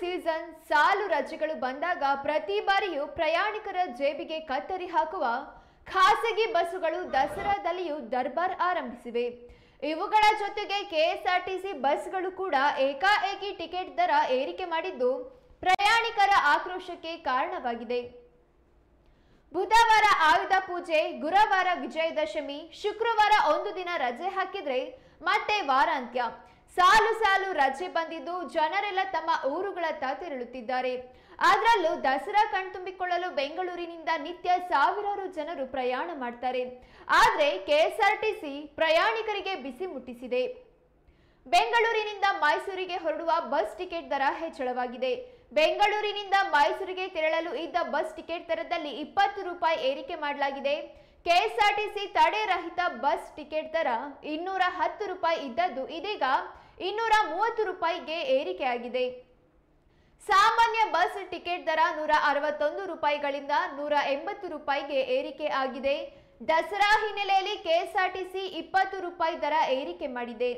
Season ಸಾಲು ರಜೆಗಳು ಬಂದಾಗ ಪ್ರತಿ ಬಾರಿಯೂ ಪ್ರಯಾಣಿಕರ ಜೇಬಿಗೆ ಕತ್ತರಿ ಹಾಕುವ ಖಾಸಗಿ ಬಸ್ಸುಗಳು ದಸರಾದಲ್ಲಿಯೂ ದರ್ಬಾರ್ ಆರಂಭಿಸಿವೆ. ಇವುಗಳ ಜೊತೆಗೆ ಕೆಎಸ್ಆರ್ಟಿಸಿ ಬಸ್ಗಳು ಕೂಡ ಏಕಾಏಕಿ ಟಿಕೆಟ್ ದರ ಏರಿಕೆ ಮಾಡಿದ್ದು ಪ್ರಯಾಣಿಕರ ಆಕ್ರೋಶಕ್ಕೆ ಕಾರಣವಾಗಿದೆ. ಬುಧವಾರ ಆಯುಧ ಪೂಜೆ, ಗುರುವಾರ ವಿಜಯದಶಮಿ, ಶುಕ್ರವಾರ ಒಂದು ದಿನ ರಜೆ ಹಾಕಿದ್ರೆ ಮತ್ತೆ ವಾರಾಂತ್ಯ. ಸಾಲು ಸಾಲು ರಜೆ ಬಂದಿದ್ದು ಜನರೆಲ್ಲ ತಮ್ಮ ಊರುಗಳತ್ತ ತೆರಳುತ್ತಿದ್ದಾರೆ. ಅದರಲ್ಲೂ ದಸರಾ ಕಣ್ತುಂಬಿಕೊಳ್ಳಲು ಬೆಂಗಳೂರಿನಿಂದ ನಿತ್ಯ ಸಾವಿರಾರು ಜನರು ಪ್ರಯಾಣ ಮಾಡ್ತಾರೆ. ಆದರೆ ಕೆಎಸ್ಆರ್ಟಿಸಿ ಪ್ರಯಾಣಿಕರಿಗೆ ಬಿಸಿ ಮುಟ್ಟಿಸಿದೆ. ಬೆಂಗಳೂರಿನಿಂದ ಮೈಸೂರಿಗೆ ಹೊರಡುವ ಬಸ್ ಟಿಕೆಟ್ ದರ ಹೆಚ್ಚಳವಾಗಿದೆ. ಬೆಂಗಳೂರಿನಿಂದ ಮೈಸೂರಿಗೆ ತೆರಳಲು ಇದ್ದ ಬಸ್ ಟಿಕೆಟ್ ದರದಲ್ಲಿ 20 ರೂಪಾಯಿ ಏರಿಕೆ ಮಾಡಲಾಗಿದೆ. ಕೆಎಸ್ಆರ್ಟಿಸಿ ತಡೆ ರಹಿತ ಬಸ್ ಟಿಕೆಟ್ ದರ 210 ರೂಪಾಯಿ ಇದ್ದದ್ದು ಇದೀಗ 230 ರೂಪಾಯಿಗೆ ಏರಿಕೆಯಾಗಿದೆ. ಸಾಮಾನ್ಯ ಬಸ್ ಟಿಕೆಟ್ ದರ 161 ರೂಪಾಯಿಗಳಿಂದ 180 ರೂಪಾಯಿಗೆ ಏರಿಕೆ ಆಗಿದೆ. ದಸರಾ ಹಿನ್ನೆಲೆಯಲ್ಲಿ ಕೆಎಸ್ಆರ್ಟಿಸಿ 20 ರೂಪಾಯಿ ದರ ಏರಿಕೆ ಮಾಡಿದೆ.